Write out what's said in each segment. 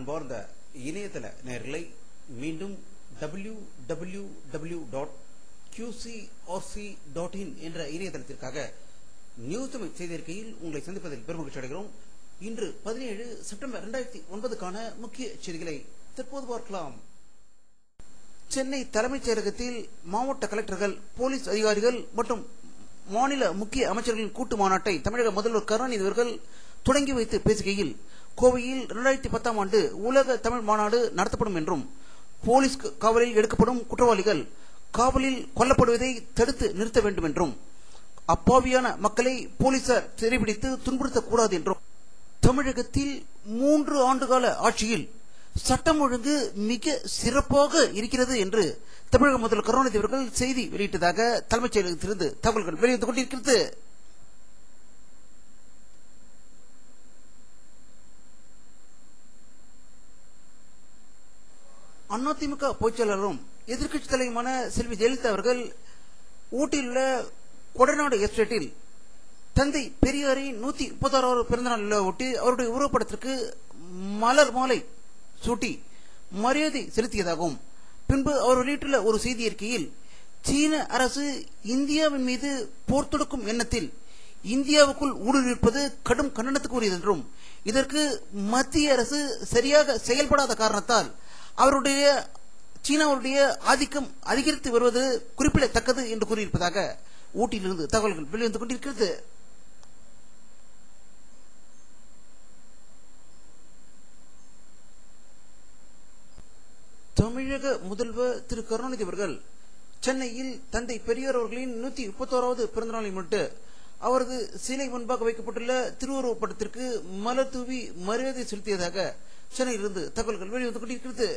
அன்பார்ந்த இணையதள நேயர்களை மீண்டும் www.qcrc.in என்ற இணையதளத்திற்காக நியூஸ் தமிழ் செய்திருக்கையில் உங்களை சந்திப்பதில் பெருமகிழ்ச்சி அடைகிறோம். இன்று 17 செப்டம்பர் 2009க்கான முக்கிய செய்திகளை தற்போது பார்க்கலாம். சென்னை தலைமைச் செயலகத்தில் மாவட்ட கலெக்டர்கள், போலீஸ் அதிகாரிகள் மற்றும் மாநில முக்கிய அமைச்சர்களின் கூட்டு மாநாட்டை தமிழக முதல்வர் கருணாநிதி அவர்கள் தொடங்கி வைத்து பேசுகையில், கோவையில் 2010ஆம் ஆண்டு உலக தமிழ் மாநாடு நடத்தப்படும் என்றும், போலீஸ் காவலில் எடுக்கப்படும் குற்றவாளிகள் காவலில் கொல்லப்படுவதை தடுத்து நிறுத்த வேண்டும் என்றும், அப்பாவியான மக்களை போலீசார் சிறைபிடித்து துன்புறுத்தக்கூடாது என்றும், தமிழகத்தில் 3 ஆண்டுகால ஆட்சியில் சட்டம் ஒழுங்கு மிக சிறப்பாக இருக்கிறது என்று தமிழக முதல்வர் கருணாநிதி அவர்கள் செய்தி வெளியிட்டதாக தலைமைச் செயலகத்திலிருந்து தகவல்கள் வெளிவந்து கொண்டிருக்கிறது. அதிமுக பொதுச்செயலாளரும் எதிர்க்கட்சி தலைவருமான செல்வி ஜெயலலிதா அவர்கள் ஊட்டியில் உள்ள கொடநாடு எஸ்டேட்டில் தந்தை பெரியாரின் 136வது பிறந்தநாள் ஒட்டி அவருடைய உருவப்படத்திற்கு மலர் மாலை சூட்டி மரியாதை செலுத்தியதாகவும், பின்பு அவர் வெளியிட்டுள்ள ஒரு செய்தி அறிக்கையில், சீன அரசு இந்தியாவின் மீது போர் தொடுக்கும் எண்ணத்தில் இந்தியாவுக்குள் ஊடுருவிப்பது கடும் கண்டனத்துக்குரியது என்றும், இதற்கு மத்திய அரசு சரியாக செயல்படாத காரணத்தால் அவருடைய சீனாவுடைய ஆதிக்கம் அதிகரித்து வருவது குறிப்பிடத்தக்கது என்று கூறியிருப்பதாக ஊட்டியிலிருந்து தகவல்கள் வெளிவந்து கொண்டிருக்கிறது. தமிழக முதல்வர் திரு கருணாநிதி அவர்கள் சென்னையில் தந்தை பெரியார் அவர்களின் 131வது பிறந்தநாளை முன்னிட்டு அவரது சிலை முன்பாக வைக்கப்பட்டுள்ள திருவுருவப் படத்திற்கு மலர் தூவி மரியாதை செலுத்தியதாக சென்னையிலிருந்து தகவல்கள் வெளிவந்து கொண்டிருக்கிறது.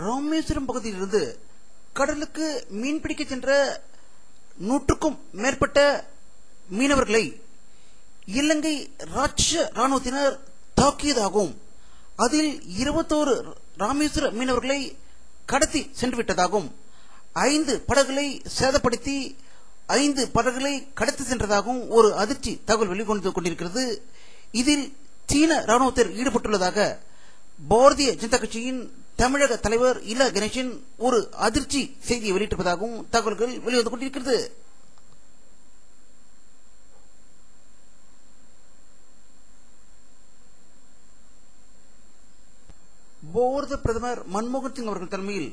ராமேஸ்வரம் பகுதியிலிருந்து கடலுக்கு மீன்பிடிக்க சென்ற 100க்கும் மேற்பட்ட மீனவர்களை இலங்கை ராட்சச ராணுவத்தினர் தாக்கியதாகவும், அதில் 21 ராமேஸ்வர மீனவர்களை கடத்தி சென்றுவிட்டதாகவும், 5 படகுகளை சேதப்படுத்தி 5 படகுகளை கடத்தி சென்றதாகவும் ஒரு அதிர்ச்சி தகவல் வெளிக்கொண்டு கொண்டிருக்கிறது. இதில் சீன ராணுவத்தில் ஈடுபட்டுள்ளதாக பாரதிய ஜனதா கட்சியின் தமிழக தலைவர் இல கணேசன் ஒரு அதிர்ச்சி செய்தியை வெளியிட்டிருப்பதாகவும் தகவல்கள் வெளிவந்து கொண்டிருக்கிறது. பாரத பிரதமர் மன்மோகன் சிங் அவர்கள் தலைமையில்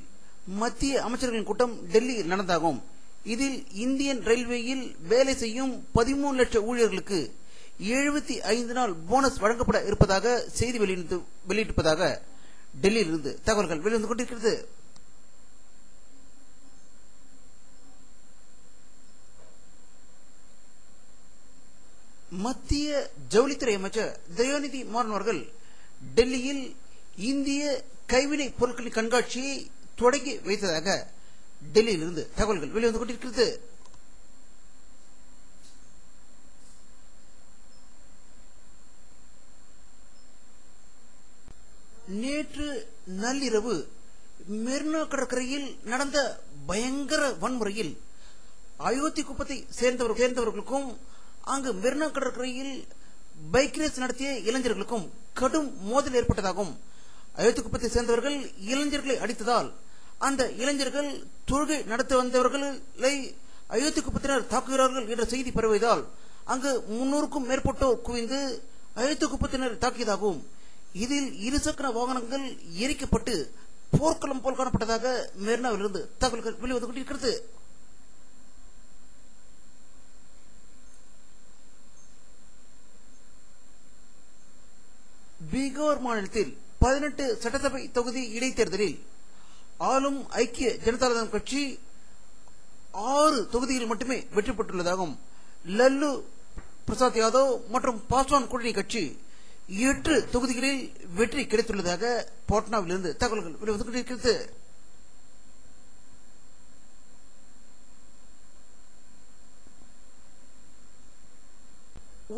மத்திய அமைச்சர்களின் கூட்டம் டெல்லியில் நடந்தாகும். இதில் இந்தியன் ரயில்வேயில் வேலை செய்யும் 13 லட்சம் ஊழியர்களுக்கு 75 நாள் போனஸ் வழங்கப்பட இருப்பதாக செய்தி வெளியிட்டிருப்பதாக டெல்லியிலிருந்து தகவல்கள் வெளிவந்து கொண்டிருக்கிறது. மத்திய ஜவுளித்துறை அமைச்சர் தயாநிதி மாறன் அவர்கள் டெல்லியில் இந்திய கைவினை பொருட்களின் கண்காட்சியை தொடங்கி வைத்ததாக டெல்லியிலிருந்து தகவல்கள் வெளிவந்து கொண்டிருக்கிறது. நேற்று நள்ளிரவு மெரினா கடற்கரையில் நடந்த பயங்கர வன்முறையில் அயோத்தி குப்பத்தை சேர்ந்தவர்களுக்கும் அங்கு மெரினா கடற்கரையில் பைக் ரேஸ் நடத்திய இளைஞர்களுக்கும் கடும் மோதல் ஏற்பட்டதாகவும், அயோத்தி குப்பத்தை சேர்ந்தவர்கள் இளைஞர்களை அடித்ததால் அந்த இளைஞர்கள் தொழுகை நடத்த வந்தவர்களை அயோத்தி குப்பத்தினர் தாக்குகிறார்கள் என்ற செய்தி பரவியதால் அங்கு 300க்கும் மேற்பட்டோர் குவிந்து அயோத்தி குப்பத்தினர் தாக்கியதாகவும், இதில் இருசக்கர வாகனங்கள் எரிக்கப்பட்டு போர்க்களம் போல் காணப்பட்டதாக மெரினாவிலிருந்து தகவல்கள் வெளிவந்து கொண்டிருக்கிறது. பீகார் மாநிலத்தில் 18 சட்டசபை தொகுதி இடைத்தேர்தலில் ஆளும் ஐக்கிய ஜனதாதளம் கட்சி 6 தொகுதிகளில் மட்டுமே வெற்றி பெற்றுள்ளதாகவும், லல்லு பிரசாத் யாதவ் மற்றும் பாஸ்வான் கூட்டணி கட்சி 8 தொகுதிகளில் வெற்றி கிடைத்துள்ளதாக பாட்னாவிலிருந்து தகவல்கள் வெளிவந்து கொண்டிருக்கிறது.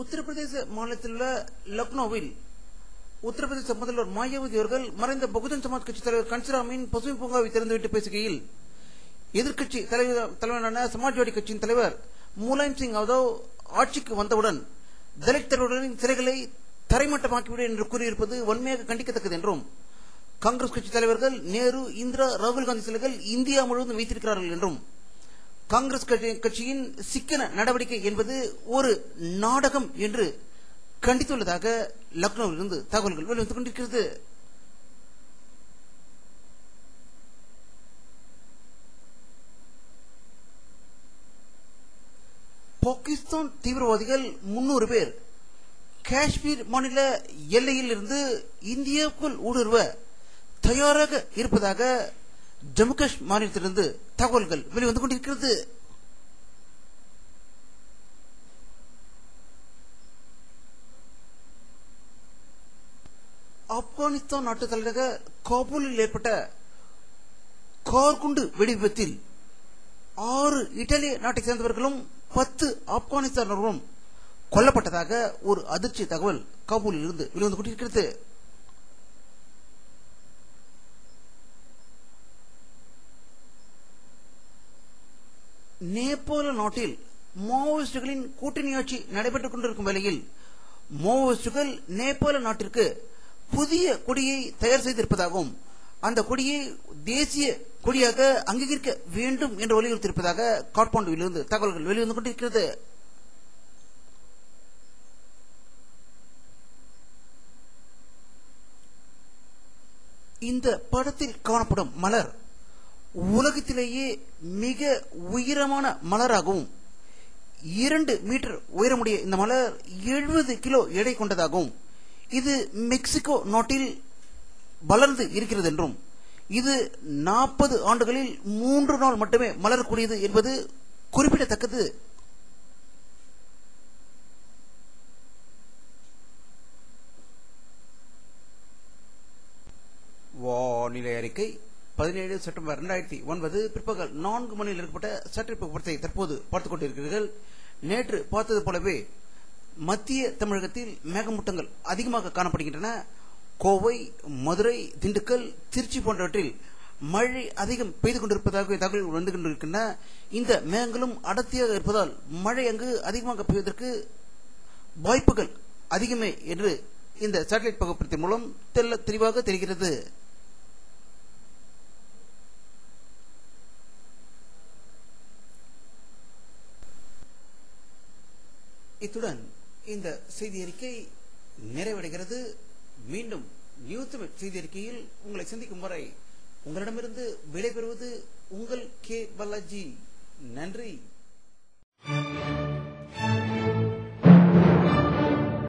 உத்தரப்பிரதேச மாநிலத்தில் உள்ள லக்னோவில் உத்தரப்பிரதேச முதல்வர் மாயாவதி அவர்கள் மறைந்த பகுஜன் சமாஜ் கட்சி தலைவர் கன்சிராமின் பசுமை பூங்காவை திறந்துவிட்டு பேசுகையில், எதிர்க்கட்சி தலைவரான சமாஜ்வாடி கட்சியின் தலைவர் முலாயம் சிங் யாதவ் ஆட்சிக்கு வந்தவுடன் தலித் தலைவர்களின் சிலைகளை தரைமட்டமாக்கிவிடும் என்று கூறியிருப்பது வன்மையாக கண்டிக்கத்தக்கது என்றும், காங்கிரஸ் கட்சி தலைவர்கள் நேரு, இந்திரா, ராகுல் காந்தி சிலைகள் இந்தியா முழுவதும் வைத்திருக்கிறார்கள் என்றும், காங்கிரஸ் கட்சியின் சிக்கன நடவடிக்கை என்பது ஒரு நாடகம் என்று கண்டித்துள்ளதாக லக்னோவில் இருந்து தகவல்கள் வெளிவந்து கொண்டிருக்கிறது. பாகிஸ்தான் தீவிரவாதிகள் 300 பேர் காஷ்மீர் மாநில எல்லையில் இருந்து இந்தியாவுக்குள் ஊடுருவ தயாராக இருப்பதாக ஜம்மு காஷ்மீர் மாநிலத்திலிருந்து தகவல்கள் வெளிவந்து கொண்டிருக்கிறது. ஆப்கானிஸ்தான் நாட்டு தலைநக காபூலில் ஏற்பட்ட கார்குண்டு வெடி விபத்தில் 6 இத்தாலிய நாட்டை சேர்ந்தவர்களும் 10 ஆப்கானிஸ்தானர்களும் கொல்லப்பட்டதாக ஒரு அதிர்ச்சி தகவல் காபூலில் இருந்து வெளிவந்து கொண்டிருக்கிறது. நேபாள நாட்டில் மாவோயிஸ்டுகளின் கூட்டணி ஆட்சி நடைபெற்றுக் கொண்டிருக்கும் வேளையில் மாவோயிஸ்டுகள் நேபாள நாட்டிற்கு புதிய கொடியை தயார் செய்திருப்பதாகவும், அந்த கொடியை தேசிய கொடியாக அங்கீகரிக்க வேண்டும் என்று வலியுறுத்தியிருப்பதாக காட்மாண்டுவிலிருந்து தகவல்கள் வெளிவந்து கொண்டிருக்கிறது. இந்த படத்தில் காணப்படும் மலர் உலகத்திலேயே மிக உயரமான மலராகவும், 2 மீட்டர் உயரமுடைய இந்த மலர் 70 கிலோ எடை கொண்டதாகவும், இது மெக்சிகோ நாட்டில் வளர்ந்து இருக்கிறது என்றும், இது 40 ஆண்டுகளில் 3 நாள் மட்டுமே மலரக்கூடியது என்பது குறிப்பிடத்தக்கது. வானிலை அறிக்கை 17 செப்டம்பர் 2009 பிற்பகல் 4 மணியில் ஏற்பட்ட சற்று போக்குவரத்தை தற்போது பார்த்துக் கொண்டிருக்கிறீர்கள். நேற்று பார்த்தது போலவே மத்திய தமிழகத்தில் மேகமூட்டங்கள் அதிகமாக காணப்படுகின்றன. கோவை, மதுரை, திண்டுக்கல், திருச்சி போன்றவற்றில் மழை அதிகம் பெய்து கொண்டிருப்பதாக தகவல்கள் வந்து கொண்டிருக்கின்றன. இந்த மேகங்களும் அடர்த்தியாக இருப்பதால் மழை அங்கு அதிகமாக பெய்வதற்கு வாய்ப்புகள் அதிகமே என்று இந்த சேட்டலைட் பகுப்படத்தின் மூலம் தெளிவாக தெரிகிறது. இத்துடன் இந்த செய்தி அறிக்கை நிறைவடைகிறது. மீண்டும் நியூஸ் செய்தி அறிக்கையில் உங்களை சந்திக்கும் வரை உங்களிடமிருந்து விடைபெறுவது உங்கள் கே பாலாஜி. நன்றி.